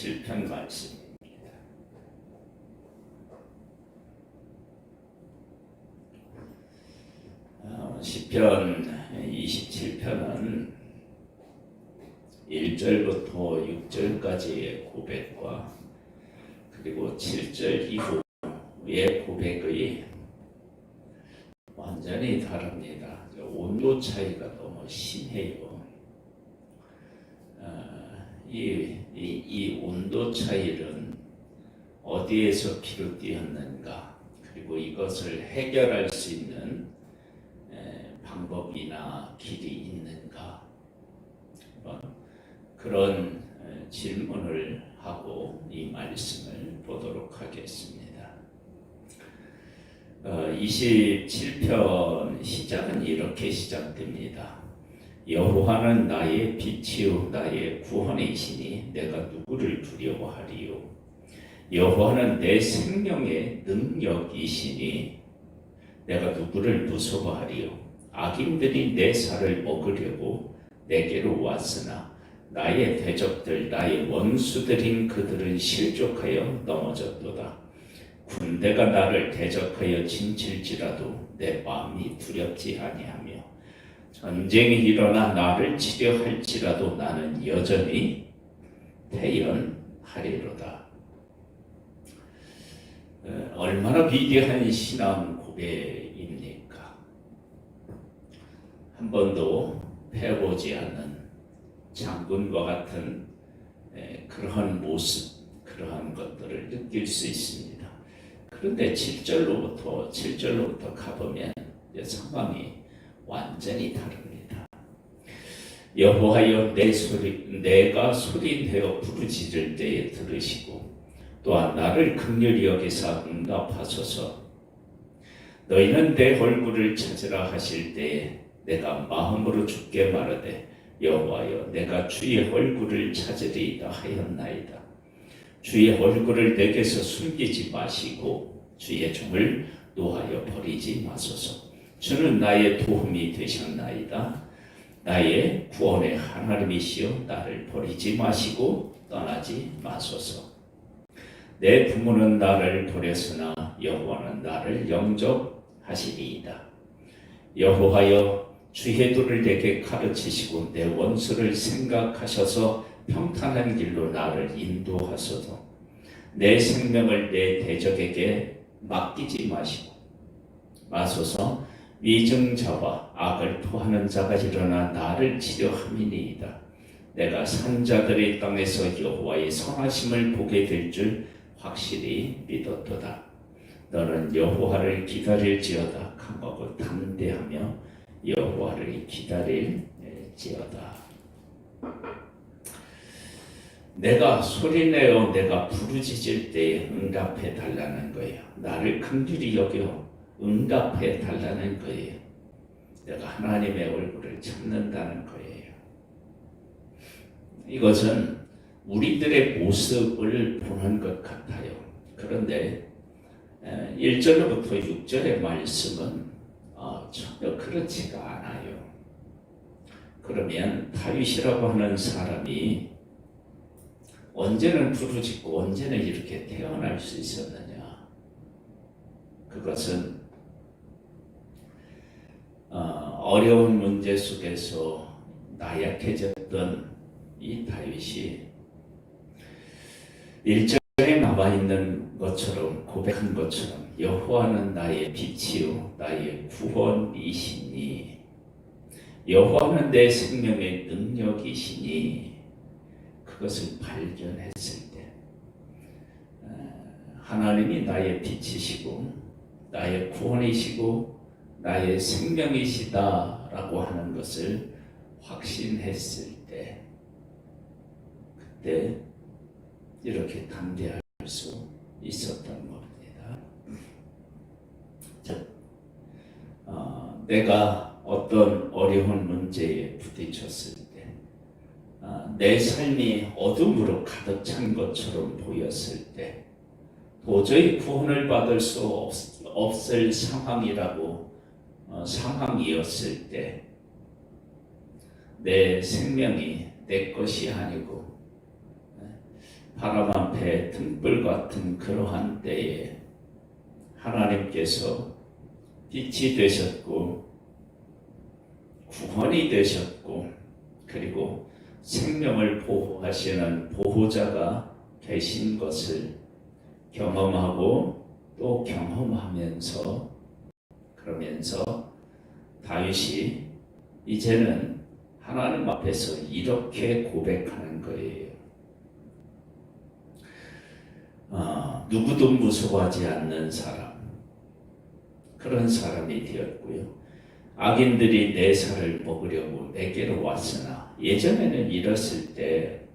27편 말씀입니다. 시편 27편은 1절부터 6절까지의 고백과 그리고 7절 이후의 고백의 완전히 다릅니다. 온도 차이가 너무 심해요. 이 온도 차이는 어디에서 비롯되었는가, 그리고 이것을 해결할 수 있는 방법이나 길이 있는가, 그런 질문을 하고 이 말씀을 보도록 하겠습니다. 27편 시작은 이렇게 시작됩니다. 여호와는 나의 빛이요 나의 구원이시니 내가 누구를 두려워하리요. 여호와는 내 생명의 능력이시니 내가 누구를 무서워하리요. 악인들이 내 살을 먹으려고 내게로 왔으나 나의 대적들 나의 원수들인 그들은 실족하여 넘어졌도다. 군대가 나를 대적하여 진칠지라도 내 마음이 두렵지 아니하며 전쟁이 일어나 나를 치려 할지라도 나는 여전히 태연하리로다. 얼마나 비대한 신앙 고백입니까? 한 번도 패보지 않는 장군과 같은 그러한 모습, 그러한 것들을 느낄 수 있습니다. 그런데 7절로부터 가보면 상황이 완전히 다릅니다. 여호와여 내가 소리내어 부르짖을 때에 들으시고 또한 나를 긍휼히 여기사 응답하소서. 너희는 내 얼굴을 찾으라 하실 때에 내가 마음으로 주께 말하되 여호와여 내가 주의 얼굴을 찾으리이다 하였나이다. 주의 얼굴을 내게서 숨기지 마시고 주의 종을 노하여 버리지 마소서. 주는 나의 도움이 되셨나이다. 나의 구원의 하나님이시여 나를 버리지 마시고 떠나지 마소서. 내 부모는 나를 버렸으나 여호와는 나를 영접하시리이다. 여호와여 주의 도를 내게 가르치시고 내 원수를 생각하셔서 평탄한 길로 나를 인도하소서. 내 생명을 내 대적에게 맡기지 마소서. 위증자와 악을 토하는 자가 일어나 나를 치려 함이니이다. 내가 산자들의 땅에서 여호와의 선하심을 보게 될 줄 확실히 믿었도다. 너는 여호와를 기다릴지어다. 강하고 담대하며 여호와를 기다릴지어다. 내가 소리내어 내가 부르짖을 때에 응답해 달라는 거예요. 나를 긍휼히 여겨 응답해 달라는 거예요. 내가 하나님의 얼굴을 찾는다는 거예요. 이것은 우리들의 모습을 보는 것 같아요. 그런데 1절부터 6절의 말씀은 전혀 그렇지가 않아요. 그러면 다윗이라고 하는 사람이 언제는 부르짖고 언제는 이렇게 태어날 수 있었느냐? 그것은 어려운 문제 속에서 나약해졌던 이 다윗이 1절에 나와 있는 것처럼 고백한 것처럼 여호와는 나의 빛이요 나의 구원이시니 여호와는 내 생명의 능력이시니 그것을 발견했을 때 하나님이 나의 빛이시고 나의 구원이시고 나의 생명이시다라고 하는 것을 확신했을 때 그때 이렇게 담대할 수 있었던 겁니다. 내가 어떤 어려운 문제에 부딪혔을 때 내 삶이 어둠으로 가득 찬 것처럼 보였을 때 도저히 구원을 받을 수 없을 상황이었을 때 내 생명이 내 것이 아니고 바람 앞에 등불 같은 그러한 때에 하나님께서 빛이 되셨고 구원이 되셨고 그리고 생명을 보호하시는 보호자가 계신 것을 경험하고 또 경험하면서 그러면서 다윗이 이제는 하나님 앞에서 이렇게 고백하는 거예요. 누구도 무서워하지 않는 사람, 그런 사람이 되었고요. 악인들이 내 살을 먹으려고 내게로 왔으나 예전에는 이랬을 때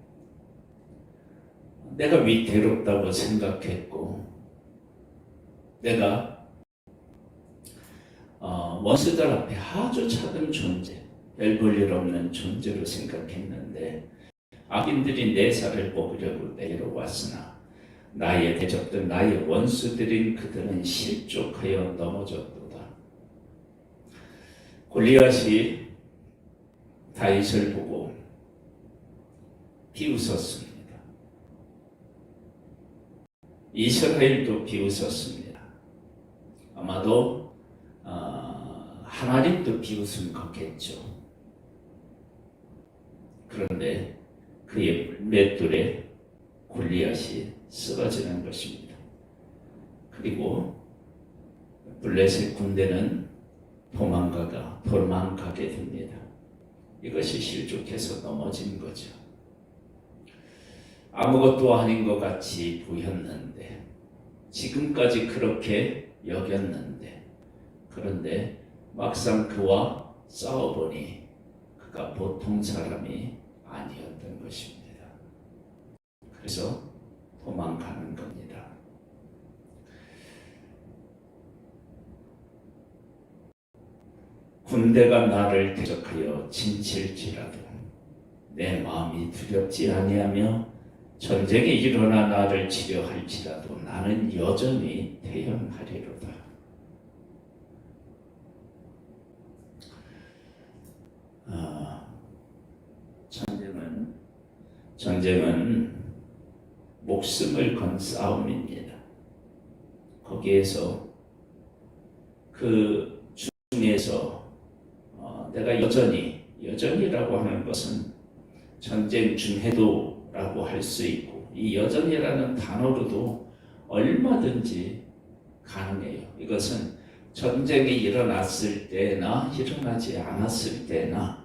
내가 위태롭다고 생각했고 내가 원수들 앞에 아주 작은 존재, 별 볼 일 없는 존재로 생각했는데 악인들이 내 살을 먹으려고 내게로 왔으나 나의 대적들, 나의 원수들인 그들은 실족하여 넘어졌도다. 골리앗이 다윗을 보고 비웃었습니다. 이스라엘도 비웃었습니다. 아마도 하나님도 비웃은 거겠죠. 그런데 그의 맷돌에 골리앗이 쓰러지는 것입니다. 그리고 블레셋 군대는 도망가게 됩니다. 이것이 실족해서 넘어진 거죠. 아무것도 아닌 것 같이 보였는데 지금까지 그렇게 여겼는데 그런데 막상 그와 싸워보니 그가 보통 사람이 아니었던 것입니다. 그래서 도망가는 겁니다. 군대가 나를 대적하여 진칠지라도 내 마음이 두렵지 아니하며 전쟁이 일어나 나를 치려 할지라도 나는 여전히 태연하리로다. 전쟁은 목숨을 건 싸움입니다. 거기에서 그 중에서 내가 여전히라고 하는 것은 전쟁 중해도라고 할 수 있고 이 여전이라는 단어로도 얼마든지 가능해요. 이것은 전쟁이 일어났을 때나 일어나지 않았을 때나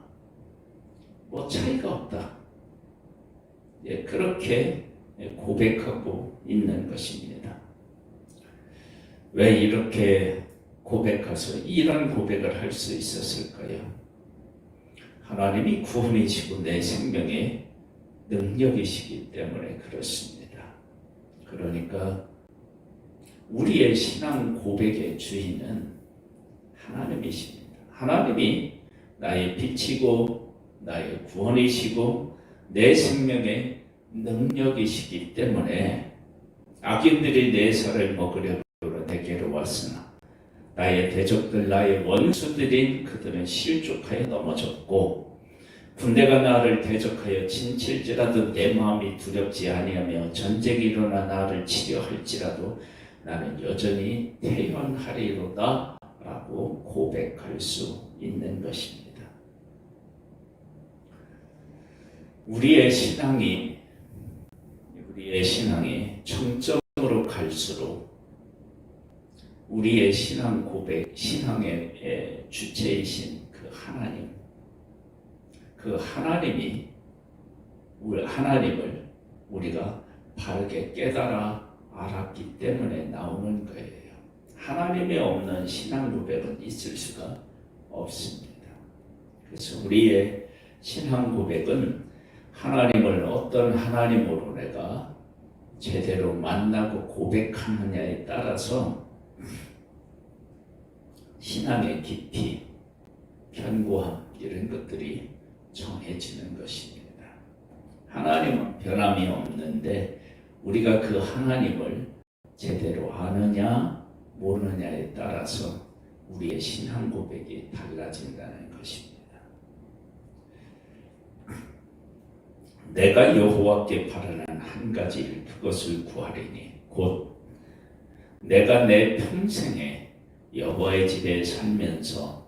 뭐 차이가 없다. 그렇게 고백하고 있는 것입니다. 왜 이렇게 고백해서 이런 고백을 할 수 있었을까요? 하나님이 구원이시고 내 생명의 능력이시기 때문에 그렇습니다. 그러니까 우리의 신앙 고백의 주인은 하나님이십니다. 하나님이 나의 빛이고 나의 구원이시고 내 생명의 능력이시기 때문에 악인들이 내 살을 먹으려고 내게로 왔으나 나의 대적들, 나의 원수들인 그들은 실족하여 넘어졌고 군대가 나를 대적하여 진칠지라도 내 마음이 두렵지 아니하며 전쟁이 일어나 나를 치려 할지라도 나는 여전히 태연하리로다 라고 고백할 수 있는 것입니다. 우리의 신앙이 정점으로 갈수록 우리의 신앙 고백, 신앙의 주체이신 그 하나님을 우리가 바르게 깨달아 알았기 때문에 나오는 거예요. 하나님이 없는 신앙 고백은 있을 수가 없습니다. 그래서 우리의 신앙 고백은 하나님을 어떤 하나님으로 내가 제대로 만나고 고백하느냐에 따라서 신앙의 깊이, 견고함 이런 것들이 정해지는 것입니다. 하나님은 변함이 없는데 우리가 그 하나님을 제대로 아느냐 모르느냐에 따라서 우리의 신앙 고백이 달라진다는 것입니다. 내가 여호와께 바라는 한 가지 일, 그것을 구하리니 곧 내가 내 평생에 여호와의 집에 살면서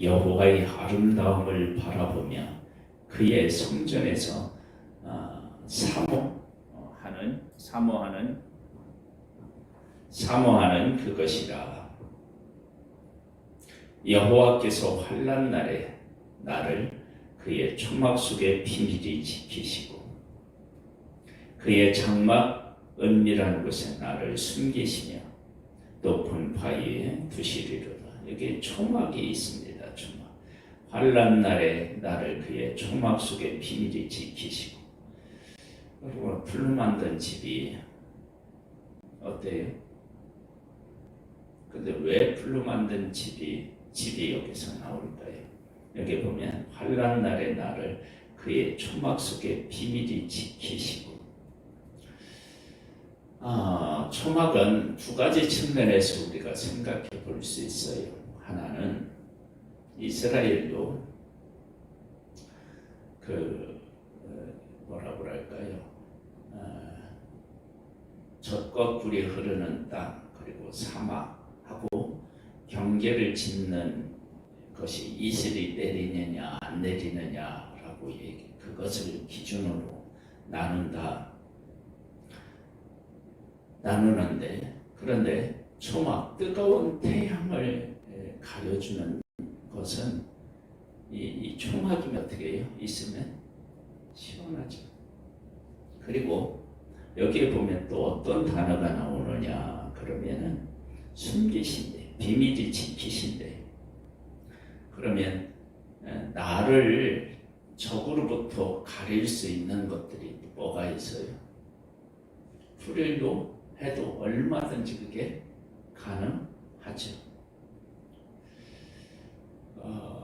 여호와의 아름다움을 바라보며 그의 성전에서 사모하는 그것이라. 여호와께서 환난 날에 나를 그의 초막 속에 비밀히 지키시고 그의 장막 은밀한 곳에 나를 숨기시며 높은 바위에 두시리로다. 여기 초막이 있습니다. 초막. 환난 날에 나를 그의 초막 속에 비밀히 지키시고. 그리고 풀로 만든 집이 어때요? 근데 왜 풀로 만든 집이 여기서 나올까요? 여기 보면 환난 날에 나를 그의 초막 속에 비밀히 지키시고. 초막은 두 가지 측면에서 우리가 생각해 볼 수 있어요. 하나는 이스라엘도 뭐라고 할까요? 젖과 꿀이 흐르는 땅, 그리고 사막하고 경계를 짓는 것이 이슬이 내리느냐 안 내리느냐라고 그것을 기준으로 나누는데, 그런데 초막, 뜨거운 태양을 가려주는 것은 이 초막이 어떻게 해요? 있으면 시원하죠. 그리고 여기에 보면 또 어떤 단어가 나오느냐 그러면은 숨기신대, 비밀이 지키신대. 그러면 나를 적으로부터 가릴 수 있는 것들이 뭐가 있어요? 불일로 해도 얼마든지 그게 가능하죠.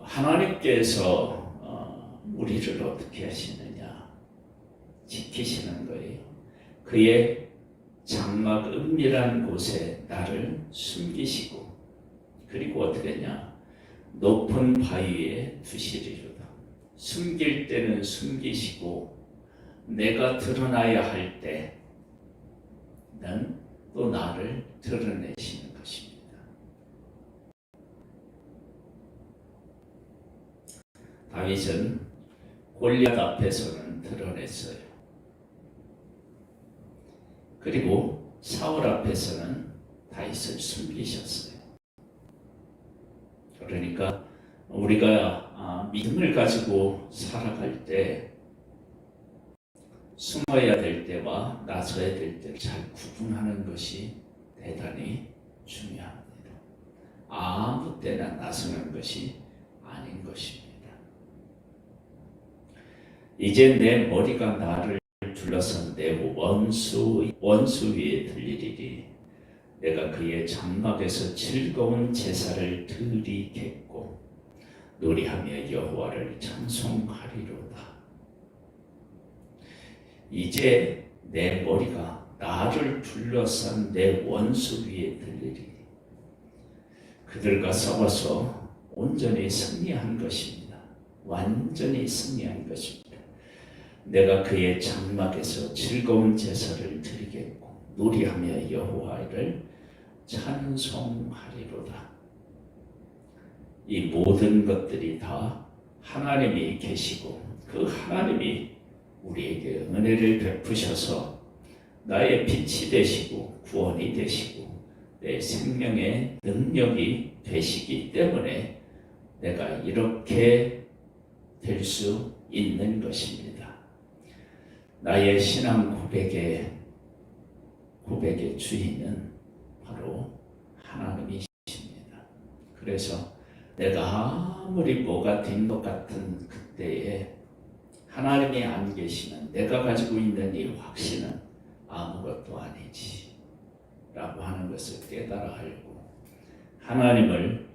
하나님께서 우리를 어떻게 하시느냐? 지키시는 거예요. 그의 장막 은밀한 곳에 나를 숨기시고, 그리고 어떻게 했냐? 높은 바위에 두시리로다. 숨길 때는 숨기시고 내가 드러나야 할 때는 또 나를 드러내시는 것입니다. 다윗은 골리앗 앞에서는 드러냈어요. 그리고 사울 앞에서는 다윗을 숨기셨어요. 그러니까 우리가 믿음을 가지고 살아갈 때 숨어야 될 때와 나서야 될 때를 잘 구분하는 것이 대단히 중요합니다. 아무 때나 나서는 것이 아닌 것입니다. 이제 내 머리가 나를 둘러선 내 원수 위에 들리리니 내가 그의 장막에서 즐거운 제사를 드리겠고 노래하며 여호와를 찬송하리로다. 이제 내 머리가 나를 둘러싼 내 원수 위에 들리리니 그들과 싸워서 온전히 승리한 것입니다. 완전히 승리한 것입니다. 내가 그의 장막에서 즐거운 제사를 드리겠고 노래하며 여호와를 찬송하리로다. 이 모든 것들이 다 하나님이 계시고 그 하나님이 우리에게 은혜를 베푸셔서 나의 빛이 되시고 구원이 되시고 내 생명의 능력이 되시기 때문에 내가 이렇게 될 수 있는 것입니다. 나의 신앙 고백의 주인은 바로 하나님이십니다. 그래서 내가 아무리 뭐가 된 것 같은 그때에 하나님이 안 계시면 내가 가지고 있는 이 확신은 아무것도 아니지 라고 하는 것을 깨달아 알고 하나님을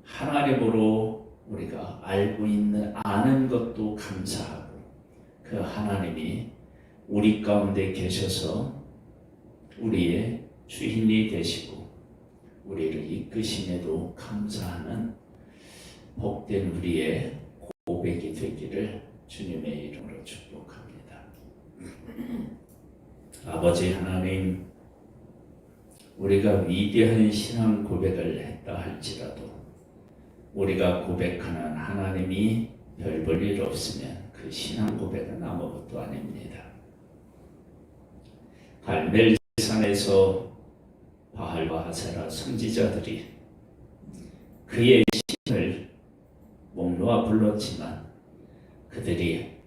하나님으로 우리가 아는 것도 감사하고 그 하나님이 우리 가운데 계셔서 우리의 주인이 되시고 우리를 이끄심에도 감사하는 복된 우리의 고백이 되기를 주님의 이름으로 축복합니다. 아버지 하나님, 우리가 위대한 신앙 고백을 했다 할지라도 우리가 고백하는 하나님이 별 볼 일 없으면 그 신앙 고백은 아무것도 아닙니다. 갈멜산에서 바알과 아세라 선지자들이 그의 신을 목 놓아 불렀지만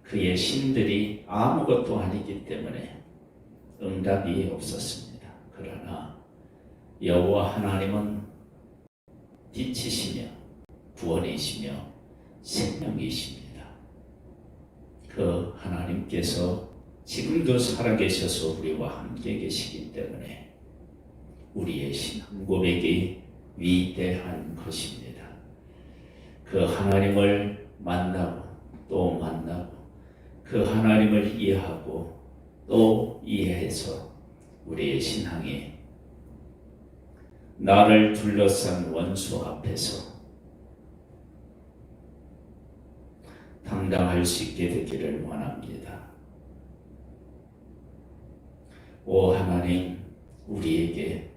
그의 신들이 아무것도 아니기 때문에 응답이 없었습니다. 그러나 여호와 하나님은 빛이시며 구원이시며 생명이십니다. 그 하나님께서 지금도 살아계셔서 우리와 함께 계시기 때문에 우리의 신앙 고백이 위대한 것입니다. 그 하나님을 만나고 또 만나고 그 하나님을 이해하고 또 이해해서 우리의 신앙이 나를 둘러싼 원수 앞에서 당당할 수 있게 되기를 원합니다. 오 하나님, 우리에게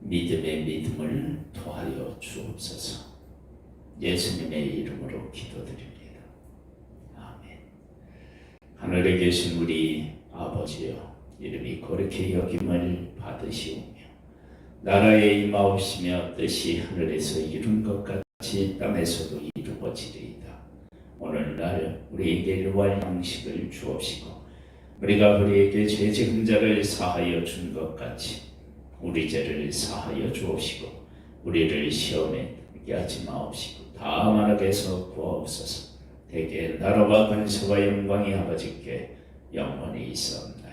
믿음의 믿음을 더하여 주옵소서. 예수님의 이름으로 기도드립니다. 아멘. 하늘에 계신 우리 아버지여, 이름이 거룩히 여김을 받으시오며 나라에 임하옵시며 뜻이 하늘에서 이룬 것 같이 땅에서도 이루어지리이다. 오늘날 우리에게 일용할 양식을 주옵시고 우리가 우리에게 죄 지은 자를 사하여 준 것 같이 우리 죄를 사하여 주옵시고 우리를 시험에 들게 하지 마옵시고 다만 악에서 구하옵소서. 대개 나라와 권세와 영광이 아버지께 영원히 있사옵나이다.